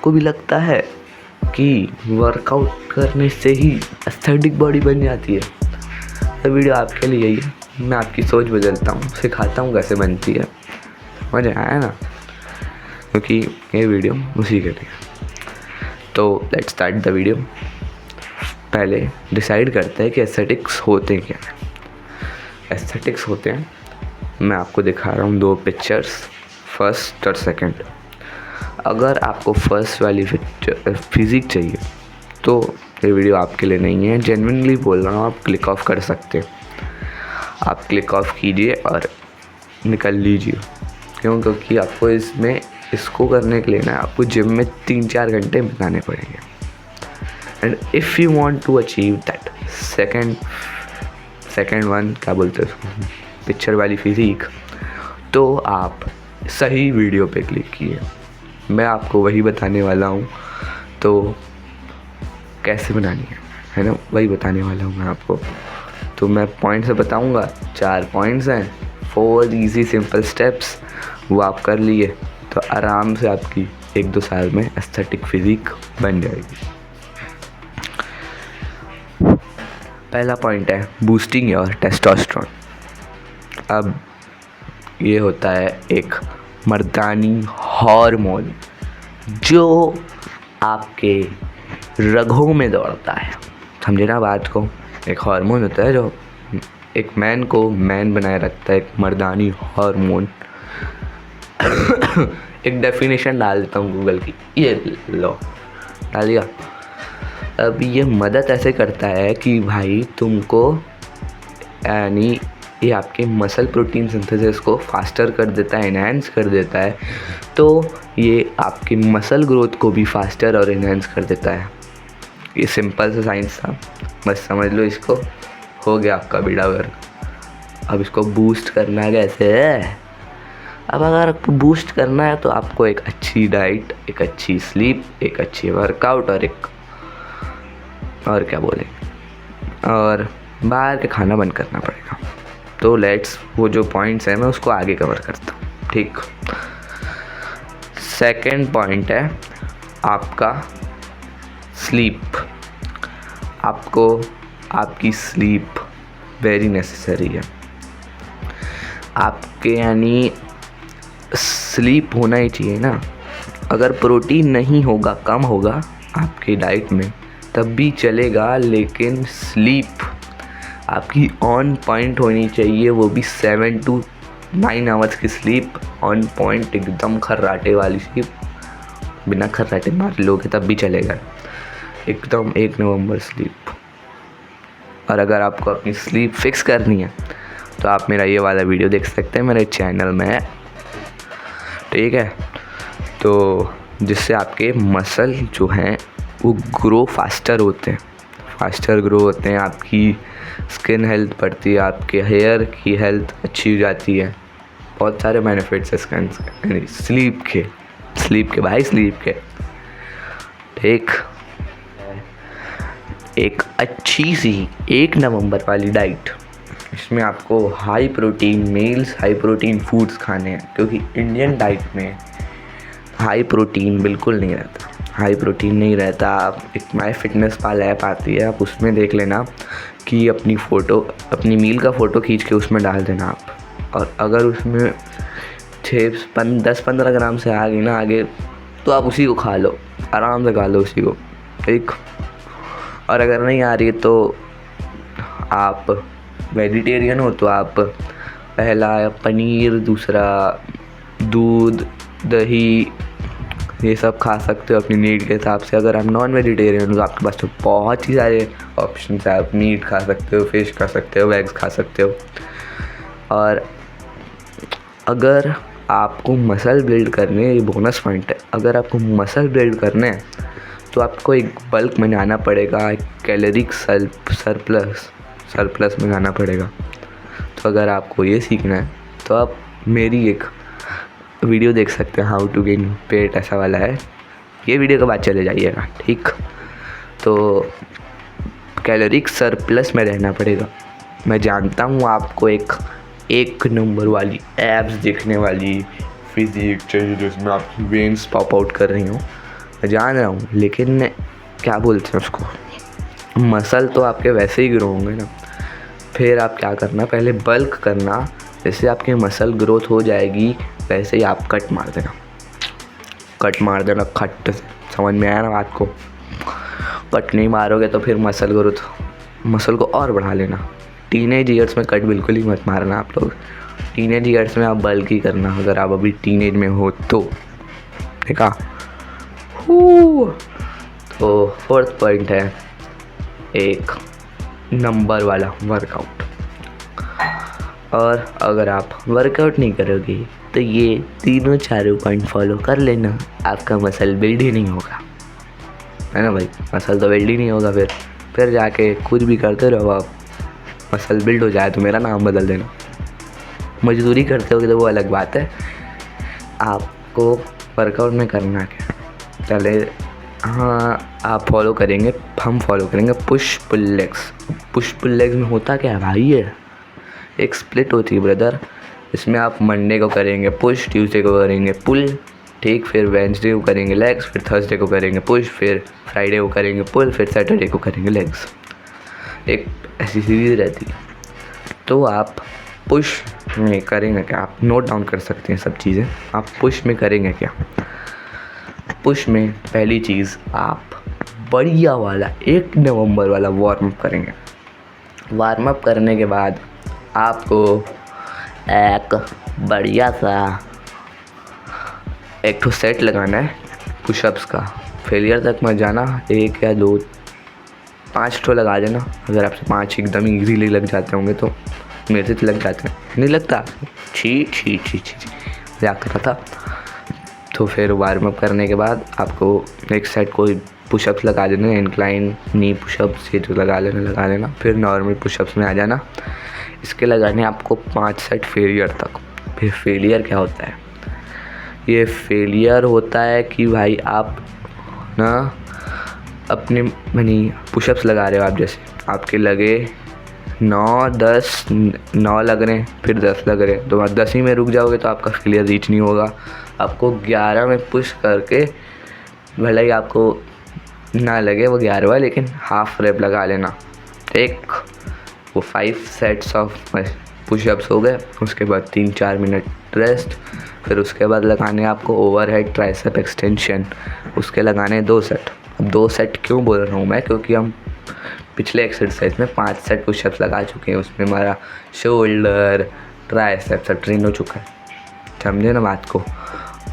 आपको भी लगता है कि वर्कआउट करने से ही एस्थेटिक बॉडी बन जाती है, तो वीडियो आपके लिए ही है। मैं आपकी सोच बदलता हूँ, सिखाता हूँ कैसे बनती है। मज़ा आया ना, क्योंकि ये वीडियो उसी के लिए। तो लेट्स स्टार्ट द वीडियो। पहले डिसाइड करते हैं कि एस्थेटिक्स होते क्या हैं। एस्थेटिक्स होते हैं, मैं आपको दिखा रहा हूँ 2 पिक्चर्स, फर्स्ट और सेकंड। अगर आपको फर्स्ट वाली फिजिक चाहिए तो ये वीडियो आपके लिए नहीं है। जेन्युइनली बोल रहा हूँ, आप क्लिक ऑफ कर सकते हैं। आप क्लिक ऑफ कीजिए और निकल लीजिए। क्योंकि आपको इसको करने के लिए ना आपको जिम में 3-4 घंटे बिताने पड़ेंगे। And if you want to achieve that second one, क्या बोलते हैं उसको, पिक्चर वाली फिजिक, तो आप सही वीडियो पे क्लिक कीजिए। मैं आपको वही बताने वाला हूँ, तो कैसे बनानी है ना, वही बताने वाला हूँ मैं आपको। तो मैं पॉइंट से बताऊँगा, 4 पॉइंट्स हैं, 4 इजी सिंपल स्टेप्स, वो आप कर लिए तो आराम से आपकी 1-2 साल में एस्थेटिक फिजिक बन जाएगी। पहला पॉइंट है बूस्टिंग योर टेस्टोस्टेरोन। अब ये होता है एक मर्दानी हार्मोन जो आपके रगों में दौड़ता है। समझे ना बात को? एक हार्मोन होता है जो एक मैन को मैन बनाए रखता है, एक मर्दानी हार्मोन। एक डेफिनेशन डाल देता हूँ गूगल की, ये लो, डाल दिया। अब ये मदद ऐसे करता है कि भाई तुमको, यानी ये आपके मसल प्रोटीन सिंथेसिस को फास्टर कर देता है, एनहांस कर देता है। तो ये आपकी मसल ग्रोथ को भी फास्टर और एनहांस कर देता है। ये सिंपल सा साइंस था, बस समझ लो इसको, हो गया आपका बेड़ा गर्क। अब इसको बूस्ट करना कैसे है? अब अगर आपको बूस्ट करना है तो आपको एक अच्छी डाइट, एक अच्छी स्लीप, एक अच्छी वर्कआउट और क्या बोले, और बाहर के खाना बंद करना पड़ेगा। तो वो जो पॉइंट्स हैं मैं उसको आगे कवर करता हूँ, ठीक। सेकंड पॉइंट है आपका स्लीप। आपको आपकी स्लीप वेरी नेसेसरी है। आपके यानी स्लीप होना ही चाहिए ना। अगर प्रोटीन नहीं होगा, कम होगा आपकी डाइट में तब भी चलेगा, लेकिन स्लीप आपकी ऑन पॉइंट होनी चाहिए, वो भी 7 to 9 आवर्स की स्लीप ऑन पॉइंट, एकदम खर्राटे वाली स्लीप। बिना खर्राटे मार लोगे तब भी चलेगा, एकदम 1 नंबर स्लीप। और अगर आपको अपनी स्लीप फिक्स करनी है तो आप मेरा ये वाला वीडियो देख सकते हैं, मेरे चैनल में है, ठीक है। तो जिससे आपके मसल जो हैं वो ग्रो फास्टर होते हैं, आपकी स्किन हेल्थ बढ़ती है, आपके हेयर की हेल्थ अच्छी हो जाती है। बहुत सारे बेनिफिट्स है स्लीप के, ठीक। एक अच्छी सी 1 नवंबर वाली डाइट, इसमें आपको हाई प्रोटीन फूड्स खाने हैं, क्योंकि इंडियन डाइट में हाई प्रोटीन बिल्कुल नहीं रहता। आप एक माई फिटनेस पाल ऐप आती है, आप उसमें देख लेना कि अपनी मील का फ़ोटो खींच के उसमें डाल देना आप। और अगर उसमें 10-15 ग्राम से आ गई ना आगे, तो आप उसी को खा लो, आराम से खा लो उसी को, ठीक। और अगर नहीं आ रही है तो आप वेजिटेरियन हो तो आप पहला पनीर, दूसरा दूध, दही, ये सब खा सकते हो अपनी नीड के हिसाब से। अगर आप नॉन वेजिटेरियन हो तो आपके पास तो बहुत ही सारे ऑप्शन है। आप मीट खा सकते हो, फिश खा सकते हो, एग्स खा सकते हो। और अगर आपको मसल बिल्ड करने, ये बोनस पॉइंट है, अगर आपको मसल बिल्ड करने हैं तो आपको एक बल्क में जाना पड़ेगा, एक कैलोरिक सरप्लस में जाना पड़ेगा। तो अगर आपको ये सीखना है तो आप मेरी एक वीडियो देख सकते हैं, हाउ टू गेन पेट, ऐसा वाला है। ये वीडियो के बाद चले जाइएगा, ठीक। तो कैलोरिक सरप्लस में रहना पड़ेगा। मैं जानता हूँ आपको एक नंबर वाली एब्स दिखने वाली फिजिक चाहिए जिसमें आपकी वेन्स पॉप आउट कर रही हूँ, मैं जान रहा हूँ, लेकिन क्या बोलते हैं उसको, मसल तो आपके वैसे ही ग्रो होंगे ना। फिर आप क्या करना, पहले बल्क करना, जैसे आपकी मसल ग्रोथ हो जाएगी वैसे ही आप कट मार देना। कट मार देना खट से, समझ में आया ना बात को। कट नहीं मारोगे तो फिर मसल को और बढ़ा लेना। टीनेज ईयर्स में कट बिल्कुल ही मत मारना आप लोग। टीनेज ईयर्स में आप बल्क ही करना, अगर आप अभी टीनेज में हो तो। ठीक है। तो फोर्थ पॉइंट है एक नंबर वाला वर्कआउट। और अगर आप वर्कआउट नहीं करोगे तो ये तीनों चारों पॉइंट फॉलो कर लेना, आपका मसल बिल्ड ही नहीं होगा, है ना भाई। मसल तो बिल्ड ही नहीं होगा, फिर जाके कुछ भी करते रहो आप, मसल बिल्ड हो जाए तो मेरा नाम बदल देना। मजदूरी करते होगे तो वो अलग बात है। आपको वर्कआउट में करना क्या, पहले आप फॉलो करेंगे, हम फॉलो करेंगे push pull legs. Push pull legs में होता क्या है भाई, ये एक स्प्लिट होती है ब्रदर। इसमें आप मंडे को करेंगे पुश, ट्यूसडे को करेंगे पुल, ठीक, फिर वेंसडे को करेंगे लेग्स, फिर थर्सडे को करेंगे पुश, फिर फ्राइडे को करेंगे पुल, फिर सैटरडे को करेंगे लेग्स। एक ऐसी सीरीज रहती है। तो आप पुश में करेंगे क्या, आप नोट डाउन कर सकते हैं सब चीज़ें। आप पुश में करेंगे क्या, पुश में पहली चीज़ आप बढ़िया वाला 1 नवंबर वाला वार्म अप करेंगे। वार्म अप करने के बाद आपको एक बढ़िया सा एक तो सेट लगाना है पुशअप्स का। फेलियर तक मत जाना, 1 या 2 5 तो लगा देना। अगर आपसे 5 एकदम ईजीली लग जाते होंगे तो, मेरे से तो लग जाते हैं, नहीं लगता, छी छी छी छी मजाक कर रहा था। तो फिर वार्म अप करने के बाद आपको एक सेट कोई पुशअप्स लगा देना, इंक्लाइन नी पुशअप्स, ये जो लगा लेना। फिर नॉर्मल पुशअप्स में आ जाना। इसके लगाने आपको 5 सेट फेलियर तक। फिर फेलियर क्या होता है, ये फेलियर होता है कि भाई आप ना अपने पुशअप्स लगा रहे हो आप, जैसे आपके लगे 9 लग रहे हैं, फिर 10 लग रहे हैं, तो आप 10 ही में रुक जाओगे तो आपका फेलियर रीच नहीं होगा। आपको 11 में पुश करके, भले ही आपको ना लगे वो 11वां, लेकिन हाफ रेप लगा लेना। एक वो 5 सेट्स ऑफ पुशअप्स हो गए। उसके बाद 3-4 मिनट रेस्ट। फिर उसके बाद लगाने आपको ओवरहेड ट्राइसेप एक्सटेंशन, उसके लगाने 2 सेट। अब 2 सेट क्यों बोल रहा हूँ मैं, क्योंकि हम पिछले एक्सरसाइज में 5 सेट पुशअप्स लगा चुके हैं। उसमें हमारा शोल्डर ट्राइसेप सब ट्रेन हो चुका है, समझे ना बात को।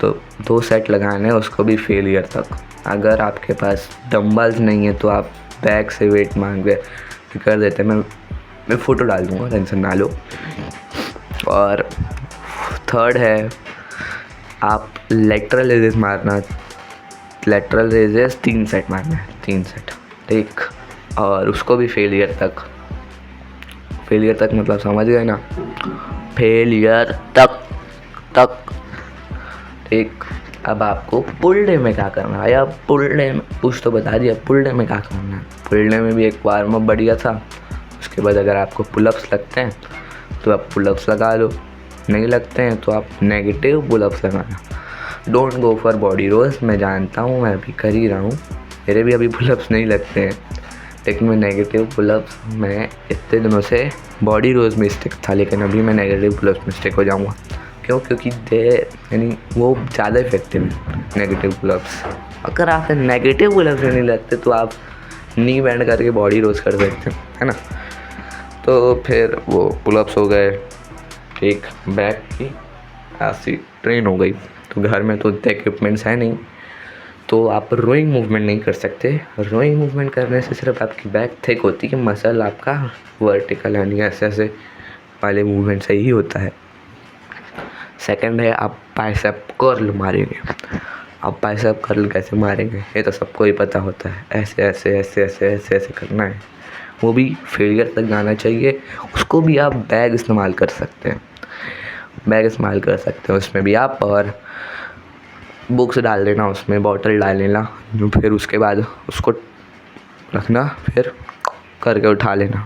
तो 2 सेट लगाने हैं, उसको भी फेलियर तक। अगर आपके पास डंबल्स नहीं है तो आप बैक से वेट मांग के कर देते हैं। मैं फ़ोटो डाल दूँगा, टेंशन ना लो। और थर्ड है आप लेटरल रेजेस मारना। लेटरल रेजेस 3 सेट मारना है, 3 सेट, ठीक। और उसको भी फेलियर तक मतलब समझ गए ना, फेलियर तक, ठीक। अब आपको पुल डे में क्या करना है, या पुल डे में कुछ तो बता दिया, पुल डे में क्या करना है। पुल डे में भी एक वार्म अप बढ़िया था। उसके बाद अगर आपको पुलअप्स लगते हैं तो आप पुलअप्स लगा लो, नहीं लगते हैं तो आप नेगेटिव पुलअप्स लगाना। डोंट गो फॉर बॉडी रोज। मैं जानता हूँ, मैं अभी कर ही रहा हूँ, मेरे भी अभी पुलअप्स नहीं लगते हैं, लेकिन मैं नेगेटिव पुलअप्स में इतने दिनों से बॉडी रोज में स्टिक था, लेकिन अभी मैं नेगेटिव पुलअप्स में स्टिक हो जाऊँगा। क्यों, क्योंकि यानी वो ज़्यादा इफेक्टिव है नेगेटिव पुलअप्स। अगर आप नेगेटिव पुलअप्स नहीं लगते तो आप नी बैंड करके बॉडी रोज कर सकते हैं, है ना। तो फिर वो पुलअप्स हो गए, एक बैक की ऐसी ट्रेन हो गई। तो घर में तो इतने इक्विपमेंट्स हैं नहीं, तो आप रोइंग मूवमेंट नहीं कर सकते। रोइंग मूवमेंट करने से सिर्फ आपकी बैक थिक होती है, मसल आपका वर्टिकल यानी ऐसे वाले मूवमेंट से ही होता है। सेकंड है आप बाइसेप कर्ल मारेंगे। आप बाइसेप कर्ल कैसे मारेंगे ये तो सबको ही पता होता है, ऐसे ऐसे ऐसे ऐसे ऐसे ऐसे करना है। वो भी फेलियर तक जाना चाहिए। उसको भी आप बैग इस्तेमाल कर सकते हैं, उसमें भी आप, और बुक्स डाल देना, उसमें बॉटल डाल लेना, फिर उसके बाद उसको रखना, फिर करके उठा लेना।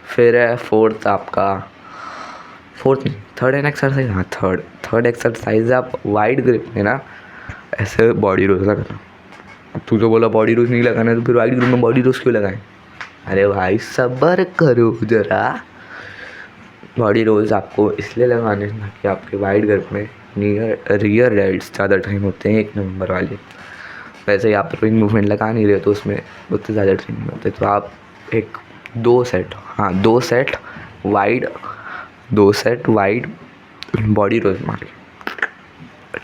फिर है थर्ड एक्सरसाइज। थर्ड एक्सरसाइज आप वाइड ग्रिप में ना ऐसे बॉडी रोज करना, अब तू तो बोला बॉडी रोज नहीं लगाना, तो फिर वाइट ग्रुप में बॉडी रोज क्यों लगाएं? अरे भाई सब्र करो ज़रा। बॉडी रोज आपको इसलिए लगाने हैं कि आपके वाइट ग्रुप में रियर डेल्ट्स ज़्यादा टाइम होते हैं 1 नंबर वाले। वैसे ही आप रिंग मूवमेंट लगा नहीं रहे तो उसमें उतने ज़्यादा टाइम नहीं होते, तो आप एक 2 सेट वाइड बॉडी रोज मारे,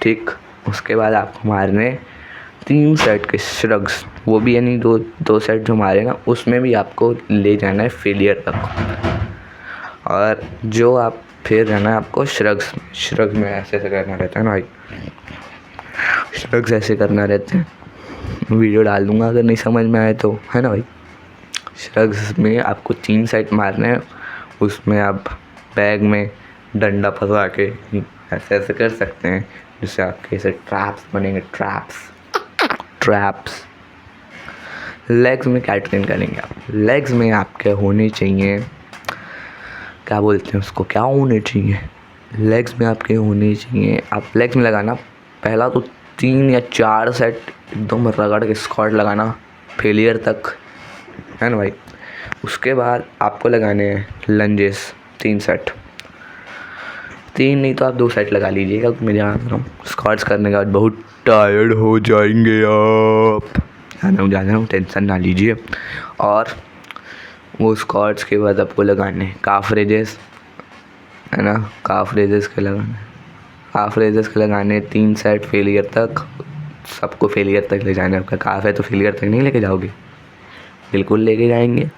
ठीक। उसके बाद आपको मारने 3 सेट के श्रग्स, वो भी यानी 2 सेट जो मारे ना उसमें भी आपको ले जाना है फेलियर तक। और जो आप फिर रहना है आपको श्रग में ऐसे करना रहता है ना भाई, श्रग्स ऐसे करना रहते हैं। वीडियो डाल दूंगा अगर नहीं समझ में आए तो, है ना भाई। श्रग्स में आपको 3 सेट मारने हैं, उसमें आप बैग में डंडा फंसा के ऐसे कर सकते हैं जिससे आपके ऐसे ट्रैप्स बनेंगे, ट्रैप्स। लेग्स में क्या ट्रेन करेंगे आप? लेग्स में आपके होने चाहिए, क्या बोलते हैं उसको, क्या होने चाहिए, लेग्स में आपके होने चाहिए, आप लेग्स में लगाना पहला तो 3 या 4 सेट एकदम रगड़ के स्क्वाट लगाना फेलियर तक, है ना भाई। उसके बाद आपको लगाने हैं लंजेस 3 सेट, 3 नहीं तो आप 2 सेट लगा लीजिएगा। मैं जान रहा हूँ स्क्वाट्स करने के बाद बहुत टायर्ड हो जाएंगे आप, जान रहा हूँ, टेंशन ना लीजिए। और वो स्क्वाट्स के बाद आपको लगाने हैं काफ रेजेस, है ना, काफ रेजेस के लगाने 3 सेट फेलियर तक, सबको फेलियर तक ले जाना। आपका काफ है तो फेलियर तक नहीं लेके जाओगे, बिल्कुल लेके जाएंगे।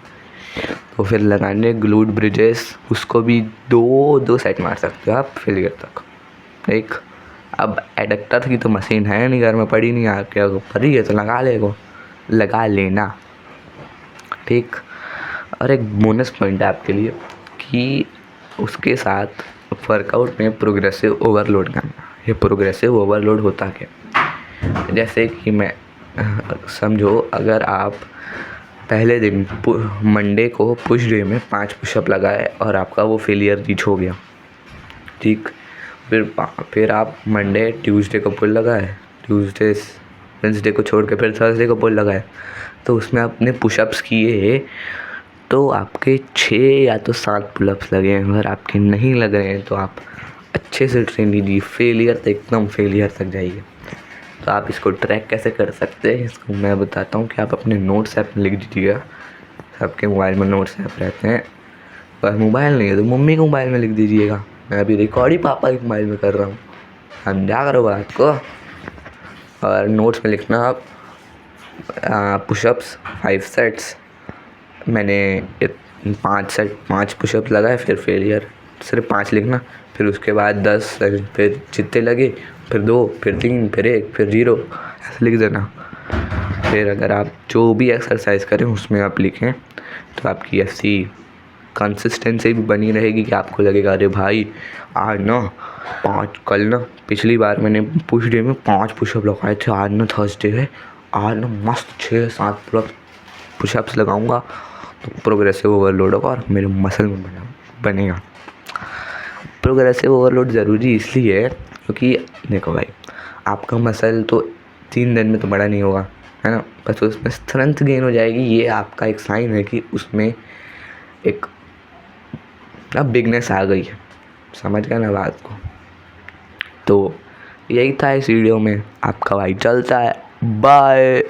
तो फिर लगाने ग्लूट ब्रिजेस, उसको भी 2 सेट मार सकते हो आप फेलियर तक, ठीक। अब एडक्टर की तो मशीन है नहीं घर में, पड़ी नहीं, आके पड़ी है तो लगा लेना, ठीक। और एक बोनस पॉइंट है आपके लिए कि उसके साथ वर्कआउट में प्रोग्रेसिव ओवरलोड करना। ये प्रोग्रेसिव ओवरलोड होता क्या, जैसे कि मैं समझो अगर आप पहले दिन मंडे को पुश डे में 5 पुशअप लगाए और आपका वो फेलियर रीच हो गया, ठीक। फिर आप मंडे ट्यूसडे को पुल लगाए, ट्यूसडे वेंसडे को छोड़ के फिर थर्सडे को पुल लगाए, तो उसमें आपने पुशअप्स किए तो आपके 6 या तो 7 पुलअप्स लगे हैं। अगर आपके नहीं लग रहे हैं तो आप अच्छे से ट्रेन लीजिए, एकदम फेलियर तक जाइए। तो आप इसको ट्रैक कैसे कर सकते हैं, इसको मैं बताता हूँ कि आप अपने नोट्स ऐप में लिख दीजिएगा। सबके मोबाइल में नोट्स ऐप रहते हैं, पर मोबाइल नहीं है तो मम्मी के मोबाइल में लिख दीजिएगा। मैं अभी रिकॉर्ड ही पापा के मोबाइल में कर रहा हूँ, समझा करो बात को। और नोट्स में लिखना आप पुशअप्स 5 सेट्स, मैंने 5 पुशअप लगाए, फिर फेलियर सिर्फ 5 लिखना, फिर उसके बाद 10, फिर जितने लगे, फिर 2, फिर 3, फिर 1, फिर 0, ऐसे लिख देना। फिर अगर आप जो भी एक्सरसाइज करें उसमें आप लिखें तो आपकी ऐसी कंसिस्टेंसी भी बनी रहेगी कि आपको लगेगा अरे भाई आज ना 5, कल ना पिछली बार मैंने पुश डे में 5 पुशअप लगाए थे, आज ना थर्सडे है, आज ना मस्त 6-7 पुशअप्स लगाऊंगा तो प्रोग्रेसिव ओवरलोड होगा और मेरे मसल में बनेगा। प्रोग्रेसिव ओवरलोड ज़रूरी इसलिए है क्योंकि देखो भाई आपका मसल तो 3 दिन में तो बड़ा नहीं होगा, है ना, बस उसमें स्ट्रेंथ गेन हो जाएगी। ये आपका एक साइन है कि उसमें एक बिगनेस आ गई है, समझ गए ना बात को। तो यही था इस वीडियो में, आपका भाई चलता है, बाय।